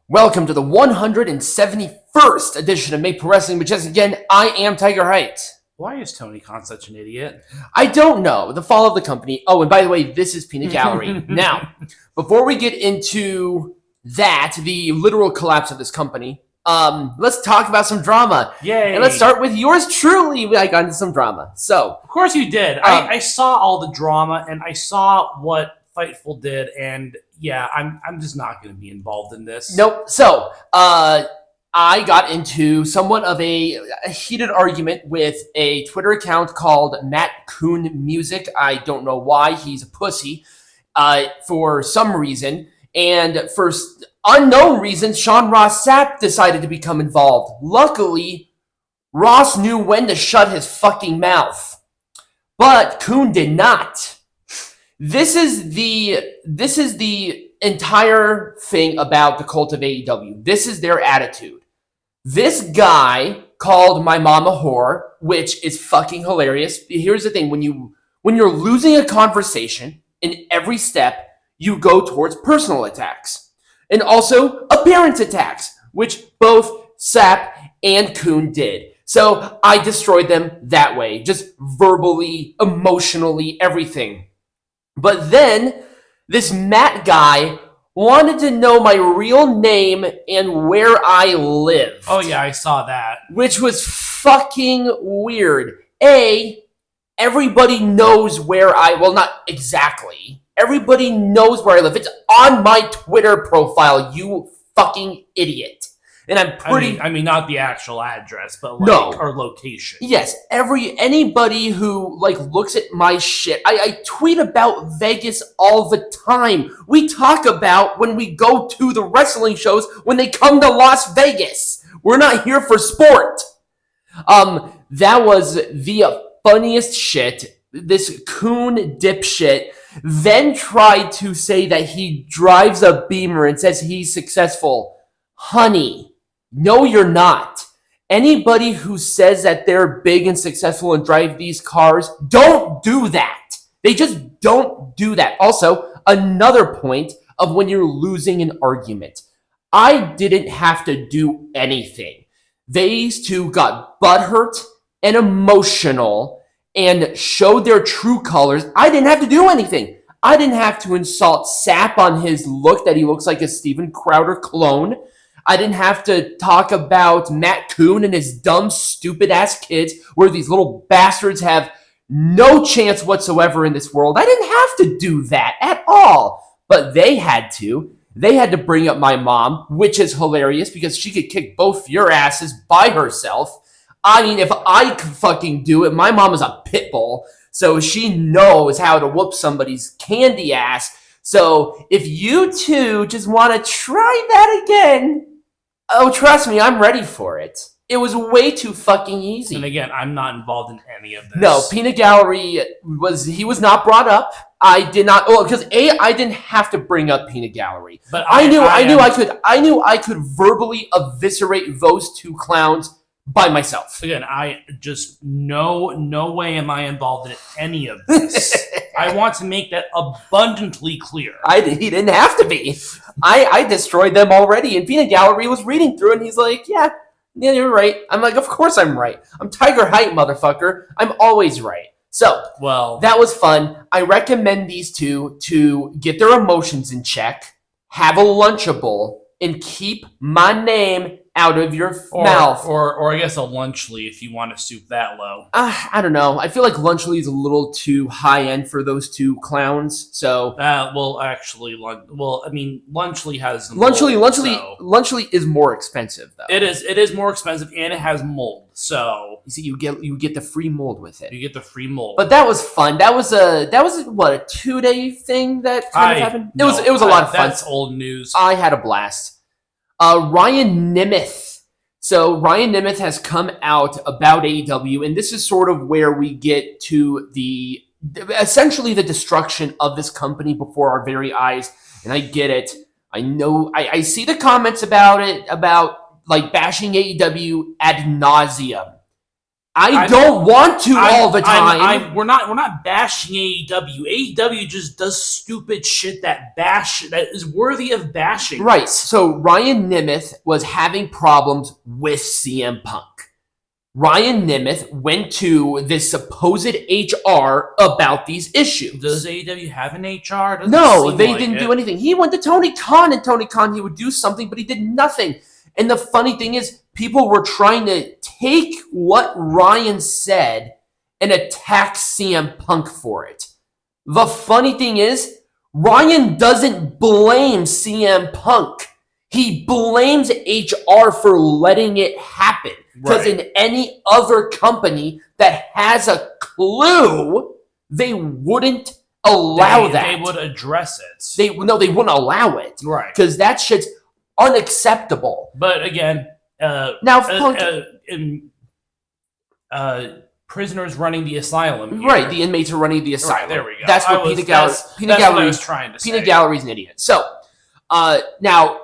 Welcome to the 171st edition of Make Pro Wrestling Majestic. Again, I am Tigerhite. Why is Tony Khan such an idiot? I don't know. The fall of the company. Oh, and by the way, this is Peanut Gallery. Now, before we get into that, the literal collapse of this company, let's talk about some drama. Yay! And let's start with yours truly. I got into some drama. So, of course you did. I saw all the drama, and I saw what Fightful did, and yeah, I'm just not going to be involved in this. Nope. So, I got into somewhat of a heated argument with a Twitter account called Matt Coon Music. I don't know why. He's a pussy for some reason. And for unknown reasons, Sean Ross Sapp decided to become involved. Luckily, Ross knew when to shut his fucking mouth. But Coon did not. This is the entire thing about the Cult of AEW. This is their attitude. This guy called my mom a whore, which is fucking hilarious. Here's the thing. When you're losing a conversation, in every step, you go towards personal attacks. And also appearance attacks, which both Sapp and Coon did. So I destroyed them that way. Just verbally, emotionally, everything. But then, this Matt guy wanted to know my real name and where I live. Oh yeah, I saw that. Which was fucking weird. Everybody knows where well, not exactly. Everybody knows where I live. It's on my Twitter profile, you fucking idiot. And I'm pretty... I mean, not the actual address, but our location. Yes, anybody who looks at my shit. I tweet about Vegas all the time. We talk about when we go to the wrestling shows when they come to Las Vegas. We're not here for sport. That was the funniest shit. This Coon dipshit then tried to say that he drives a Beamer and says he's successful. Honey. No, you're not. Anybody who says that they're big and successful and drive these cars, don't do that. They just don't do that. Also, another point of when you're losing an argument. I didn't have to do anything. These two got butthurt and emotional and showed their true colors. I didn't have to do anything. I didn't have to insult Sapp on his look that he looks like a Steven Crowder clone. I didn't have to talk about Matt Coon and his dumb, stupid-ass kids where these little bastards have no chance whatsoever in this world. I didn't have to do that at all. But they had to. They had to bring up my mom, which is hilarious because she could kick both your asses by herself. I mean, if I could fucking do it, my mom is a pit bull, so she knows how to whoop somebody's candy ass. So if you two just want to try that again... Oh, trust me, I'm ready for it. It was way too fucking easy. And again, I'm not involved in any of this. No, Peanut Gallery was not brought up. I did not. Oh, because I didn't have to bring up Peanut Gallery. But I knew I could verbally eviscerate those two clowns by myself. Again, I just no way am I involved in any of this. I want to make that abundantly clear. He didn't have to be. I destroyed them already, and Peanut Gallery was reading through, and he's like, yeah, you're right. I'm like, of course I'm right. I'm Tigerhite, motherfucker. I'm always right. So, well, that was fun. I recommend these two to get their emotions in check, have a Lunchable, and keep my name out of your mouth. Or I guess a Lunchly if you want to stoop that low. I don't know. I feel like Lunchly is a little too high-end for those two clowns, so... Lunchly has... Lunchly is more expensive, though. It is more expensive, and it has mold, so... You see, you get the free mold with it. You get the free mold. But that was fun. That was a 2-day thing that kind of happened? It was a lot of fun. That's old news. I had a blast. Ryan Nemeth. So Ryan Nemeth has come out about AEW, and this is sort of where we get to essentially the destruction of this company before our very eyes. And I get it. I know. I see the comments about it, about bashing AEW ad nauseum. I don't want to all the time. We're not bashing AEW. AEW just does stupid shit that is worthy of bashing. Right. So Ryan Nemeth was having problems with CM Punk. Ryan Nemeth went to this supposed HR about these issues. Does AEW have an HR? No, they didn't do anything. He went to Tony Khan, and Tony Khan, he would do something, but he did nothing. And the funny thing is, people were trying to take what Ryan said and attack CM Punk for it. The funny thing is, Ryan doesn't blame CM Punk. He blames HR for letting it happen. Because in any other company that has a clue, they wouldn't allow that. They would address it. They wouldn't allow it. Right. Because that shit's unacceptable. But again, prisoners running the asylum here. Right, the inmates are running the asylum. Right, there we go. That's what Peanut Gallery was trying to say. Peanut Gallery's an idiot. So, now,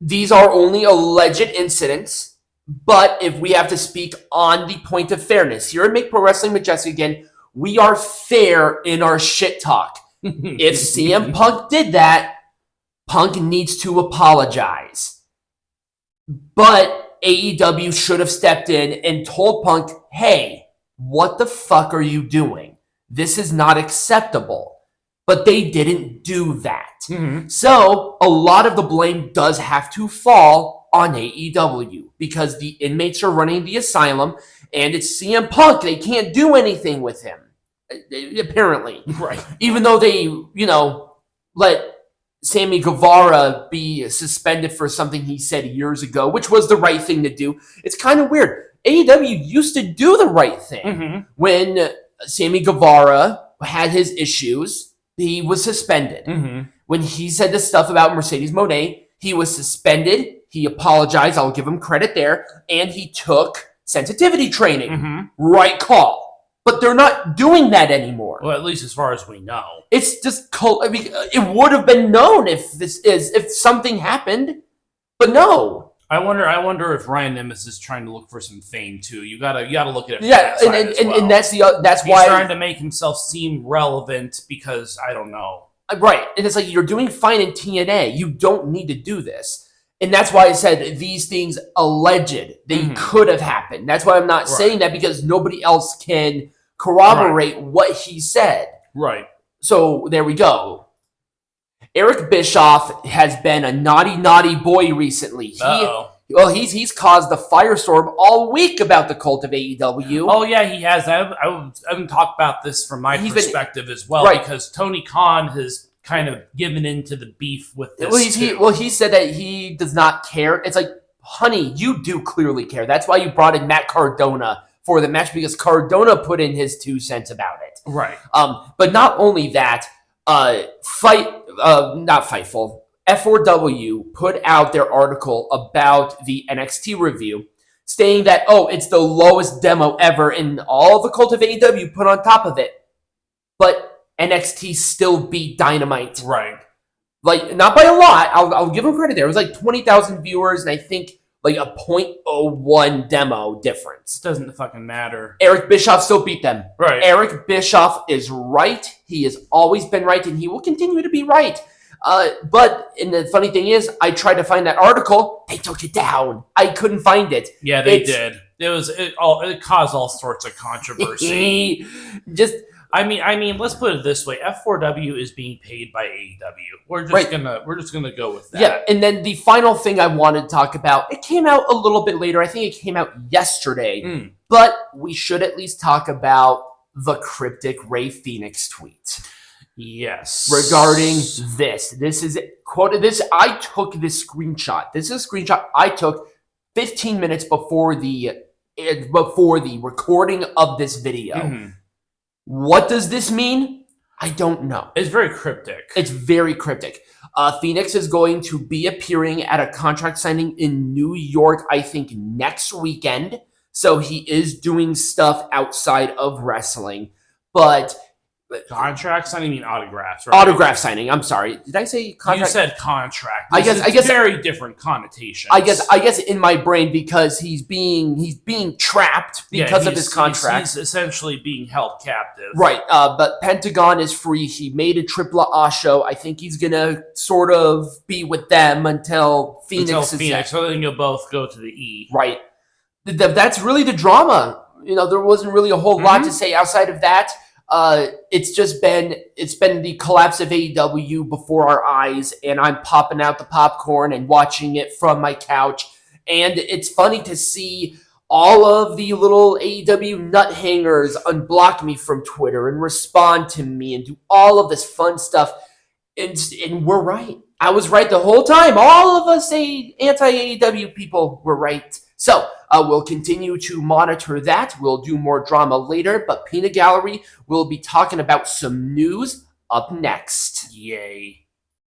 these are only alleged incidents, but if we have to speak on the point of fairness, here at Make Pro Wrestling Majestic again, we are fair in our shit talk. If CM Punk did that, Punk needs to apologize. But AEW should have stepped in and told Punk, hey, what the fuck are you doing? This is not acceptable. But they didn't do that. Mm-hmm. So a lot of the blame does have to fall on AEW because the inmates are running the asylum and it's CM Punk. They can't do anything with him, apparently. Right. Even though they, let Sammy Guevara be suspended for something he said years ago, which was the right thing to do. It's kind of weird. AEW used to do the right thing. When Sammy Guevara had his issues, he was suspended. When he said the stuff about Mercedes Moné, he was suspended. He apologized. I'll give him credit there. And he took sensitivity training. Right call. But they're not doing that anymore. Well, at least as far as we know. It's just it would have been known if something happened, but no. I wonder if Ryan Nemeth is trying to look for some fame too. You gotta look at it. Yeah, and that's why he's trying to make himself seem relevant because I don't know. Right, and it's like you're doing fine in TNA. You don't need to do this, and that's why I said these things alleged. They could have happened. That's why I'm not saying that because nobody else can corroborate what he said. Right. So there we go. Eric Bischoff has been a naughty boy recently. He's caused the firestorm all week about the Cult of AEW. Oh yeah, he has. I haven't talked about this from my perspective as well because Tony Khan has kind of given into the beef with this. He said that he does not care. It's like, honey, you do clearly care. That's why you brought in Matt Cardona for the match because Cardona put in his 2 cents about it. Right. But not only that, Fightful, F4W put out their article about the NXT review, stating that, it's the lowest demo ever, and all the Cult of AEW put on top of it. But NXT still beat Dynamite. Right. Like, not by a lot. I'll give them credit there. It was like 20,000 viewers, and I think like a 0.01 demo difference. Doesn't fucking matter. Eric Bischoff still beat them. Right. Eric Bischoff is right. He has always been right, and he will continue to be right. But and the funny thing is, I tried to find that article. They took it down. I couldn't find it. Yeah, they did. It caused all sorts of controversy. I mean, let's put it this way: F4W is being paid by AEW. We're just gonna go with that. Yeah, and then the final thing I wanted to talk about, it came out a little bit later. I think it came out yesterday, but we should at least talk about the cryptic Ray Phoenix tweet. Yes, regarding this. This is quoted. I took this screenshot. This is a screenshot I took 15 minutes before the recording of this video. What does this mean? I don't know. It's very cryptic. It's very cryptic. Phoenix is going to be appearing at a contract signing in New York, I think, next weekend. So he is doing stuff outside of wrestling. But Contracts? I mean autographs, right? Autograph signing. I'm sorry. Did I say contract? You said contract. I guess very different connotations. I guess in my brain, because he's being trapped because of his contract. He's essentially being held captive. Right. But Pentagon is free. He made a Triple A show. I think he's gonna sort of be with them until Phoenix is set. So then you'll both go to the E. Right. That's really the drama. There wasn't really a whole lot to say outside of that. It's been the collapse of AEW before our eyes, and I'm popping out the popcorn and watching it from my couch. And it's funny to see all of the little AEW nut hangers unblock me from Twitter and respond to me and do all of this fun stuff. And we're right. I was right the whole time. All of us anti-AEW people were right. So we'll continue to monitor that. We'll do more drama later, but Peanut Gallery will be talking about some news up next. Yay.